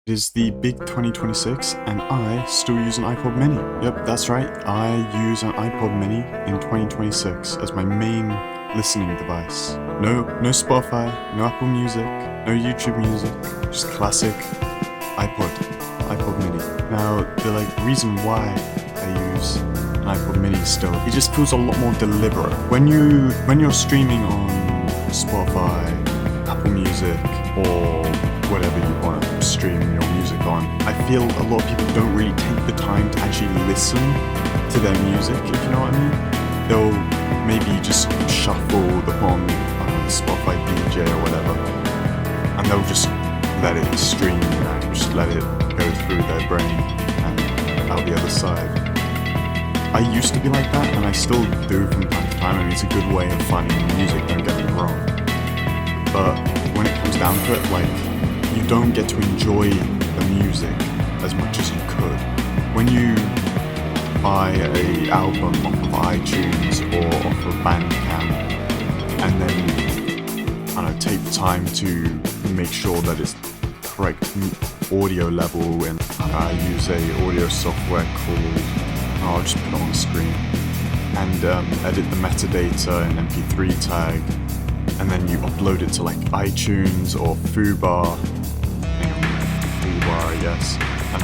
It is the big 2026 and I still use an iPod mini. Yep, that's right, I use an iPod mini in 2026 as my main listening device. No Spotify, no Apple Music, no YouTube Music, just classic iPod mini. Now, the reason why I use an iPod mini still, it just feels a lot more deliberate. When you're streaming on Spotify, Apple Music, or whatever you want to stream your music on, I feel a lot of people don't really take the time to actually listen to their music, if you know what I mean. They'll maybe just shuffle upon Spotify DJ or whatever, and they'll just let it stream and just let it go through their brain and out the other side. I used to be like that, and I still do from time to time. I mean, it's a good way of finding music, don't get me wrong. But when it comes down to it, you don't get to enjoy the music as much as you could. When you buy an album off of iTunes or off of Bandcamp, and then take the time to make sure that it's correct audio level, and I use a audio software called, I'll just put it on the screen, and edit the metadata in MP3 tag, and then you upload it to iTunes or Fubar, I guess.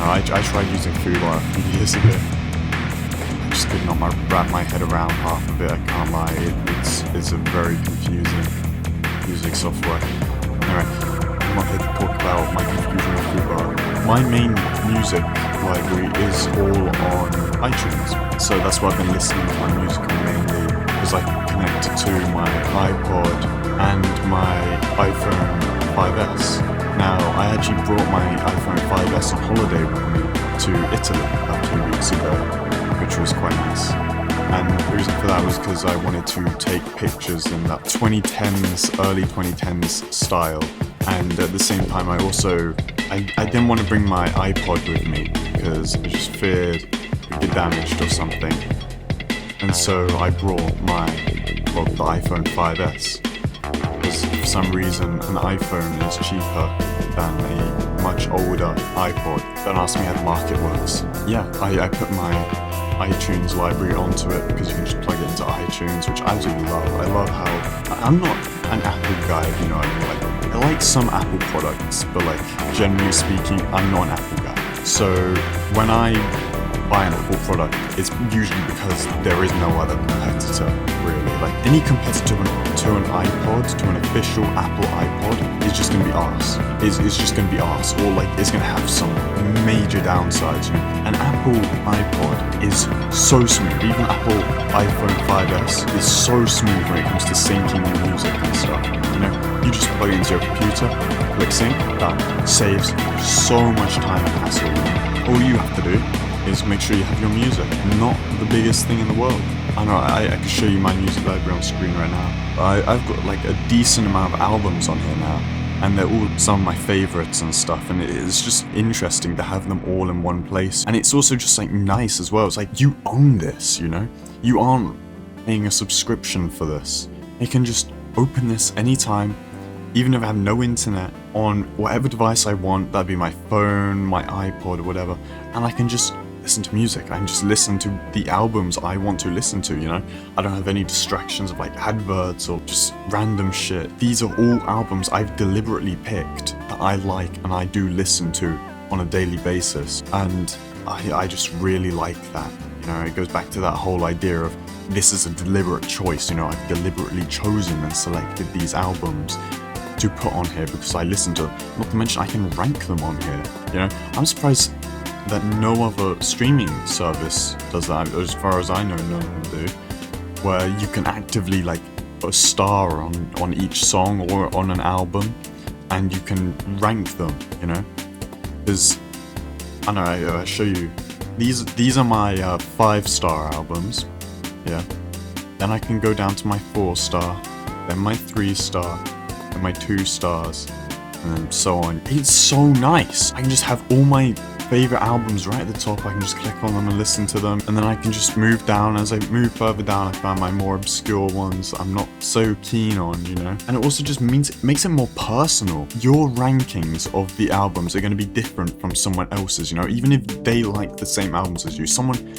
I tried using Fubar a few years ago. I just could not wrap my head around half of it, I can't lie. It's a very confusing music software. Anyway, I'm not here to talk about my confusion with Fubar. My main music library is all on iTunes, so that's why I've been listening to my music on mainly, because I can connect it to my iPod and my iPhone 5S. Now, I actually brought my iPhone 5S on holiday with me to Italy about 2 weeks ago, which was quite nice. And the reason for that was because I wanted to take pictures in that early 2010s style. And at the same time, I didn't want to bring my iPod with me because I just feared it would get damaged or something. And so I brought the iPhone 5S. Because for some reason an iPhone is cheaper than a much older iPod. Don't ask me how the market works. Yeah, I put my iTunes library onto it because you can just plug it into iTunes, which I absolutely love. I love how I'm not an Apple guy, if you know what I mean. I like some Apple products, but generally speaking, I'm not an Apple guy. So when I buy an Apple product, it's usually because there is no other competitor, really. Any competitor to an iPod, to an official Apple iPod, is just going to be arse. It's just going to be arse, or it's going to have some major downsides. An Apple iPod is so smooth. Even Apple iPhone 5S is so smooth when it comes to syncing your music and stuff. You just plug it into your computer, click sync, done. Saves so much time and hassle. All you have to do is make sure you have your music. Not the biggest thing in the world. I know, I can show you my music library on screen right now. I've got a decent amount of albums on here now, and they're all some of my favorites and stuff, and it's just interesting to have them all in one place. And it's also just nice as well. It's you own this, You aren't paying a subscription for this. You can just open this anytime, even if I have no internet, on whatever device I want. That'd be my phone, my iPod, or whatever, and I can just listen to music. I can just listen to the albums I want to listen to, I don't have any distractions of adverts or just random shit. These are all albums I've deliberately picked that I like and I do listen to on a daily basis, and I just really like that. It goes back to that whole idea of this is a deliberate choice. I've deliberately chosen and selected these albums to put on here because I listen to them. Not to mention I can rank them on here. I'm surprised that no other streaming service does that. As far as I know, none of them do. Where you can actively put a star on each song or on an album, and you can rank them. Because I know I show you. These are my 5-star albums. Yeah. Then I can go down to my 4-star, then my 3-star, and my 2 stars, and so on. It's so nice. I can just have all my favorite albums right at the top. I can just click on them and listen to them, and then I can just move down. As I move further down, I found my more obscure ones I'm not so keen on, you know. And it also just makes it more personal. Your rankings of the albums are going to be different from someone else's, you know. Even if they like the same albums as you,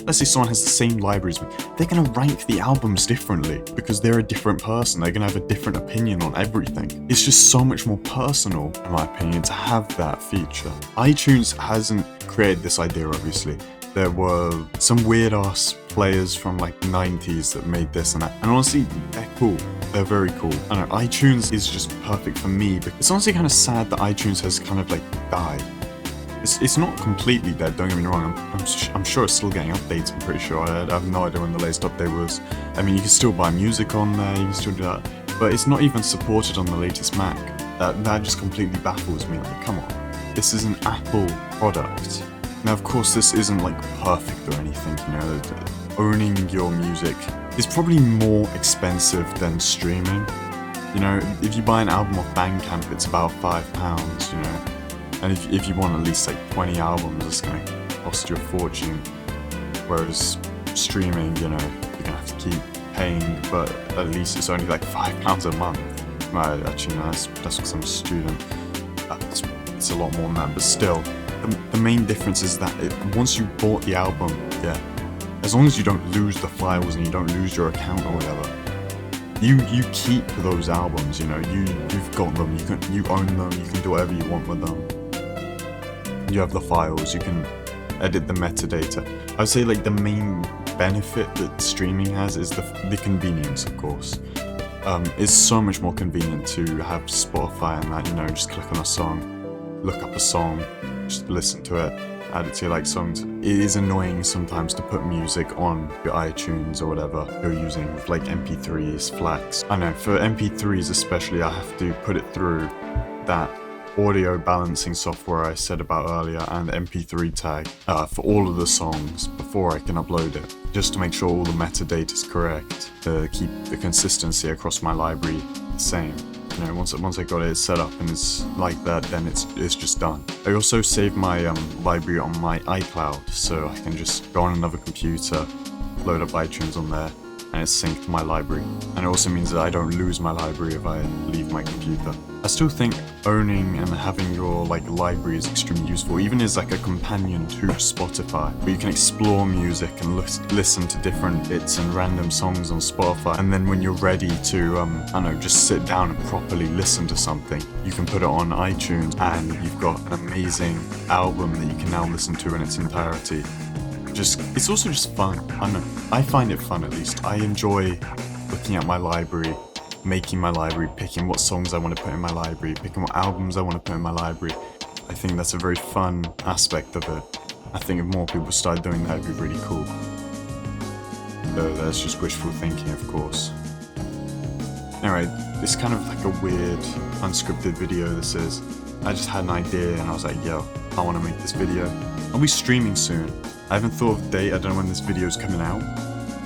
let's say someone has the same library as me, they're going to rank the albums differently because they're a different person. They're going to have a different opinion on everything. It's just so much more personal, in my opinion, to have that feature. iTunes hasn't created this idea, obviously. There were some weird ass players from like the 90s that made this and that, and honestly, they're cool. They're very cool. I don't know, iTunes is just perfect for me, but it's honestly kind of sad that iTunes has kind of like died. It's not completely dead, don't get me wrong. I'm sure it's still getting updates, I'm pretty sure. I have no idea when the latest update was. I mean, you can still buy music on there, you can still do that, but it's not even supported on the latest Mac. That just completely baffles me. Like, come on. This is an Apple product. Now, of course, this isn't like perfect or anything, you know. Owning your music is probably more expensive than streaming. You know, if you buy an album off Bandcamp, it's about £5, you know. And if you want at least like 20 albums, it's going to cost you a fortune. Whereas streaming, you know, you're going to have to keep paying, but at least it's only like £5 a month. Right, actually, no, that's because I'm a student. It's a lot more than that, but still, the main difference is that once you bought the album, yeah, as long as you don't lose the files and you don't lose your account or whatever, you keep those albums, you know, you've got them, you own them, you can do whatever you want with them. You have the files, you can edit the metadata. I would say like the main benefit that streaming has is the convenience, of course. It's so much more convenient to have Spotify and that, you know, just click on a song, look up a song, just listen to it, add it to your like songs. It is annoying sometimes to put music on your iTunes or whatever you're using, with like MP3s, FLACs. I know, for MP3s especially, I have to put it through that audio balancing software I said about earlier and the MP3 tag for all of the songs before I can upload it, just to make sure all the metadata is correct, to keep the consistency across my library the same. You know, once I got it set up and it's like that, then it's just done. I also save my library on my iCloud, so I can just go on another computer, load up iTunes on there, and it's synced to my library. And it also means that I don't lose my library if I leave my computer. I still think owning and having your like library is extremely useful, even as like a companion to Spotify, where you can explore music and listen to different bits and random songs on Spotify. And then when you're ready to, I don't know, just sit down and properly listen to something, you can put it on iTunes and you've got an amazing album that you can now listen to in its entirety. It's also just fun. I don't know, I find it fun at least. I enjoy looking at my library, making my library, picking what songs I want to put in my library, picking what albums I want to put in my library. I think that's a very fun aspect of it. I think if more people started doing that, it'd be really cool. Though that's just wishful thinking, of course. Anyway, it's kind of like a weird, unscripted video this is. I just had an idea and I was like, yo, I want to make this video. I'll be streaming soon. I haven't thought of a date, I don't know when this video is coming out.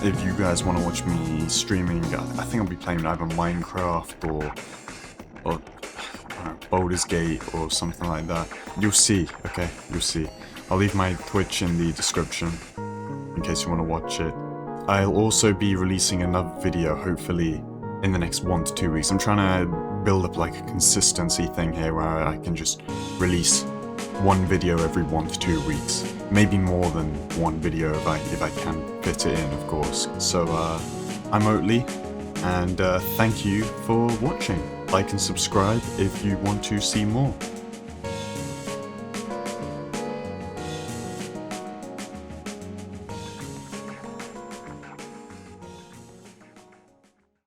If you guys want to watch me streaming, I think I'll be playing either Minecraft or I don't know, Baldur's Gate or something like that. You'll see, okay? You'll see. I'll leave my Twitch in the description in case you want to watch it. I'll also be releasing another video, hopefully, in the next 1 to 2 weeks. I'm trying to build up like a consistency thing here where I can just release one video every 1 to 2 weeks. Maybe more than one video if I can fit it in, of course. So, I'm Oatly, and thank you for watching. Like and subscribe if you want to see more.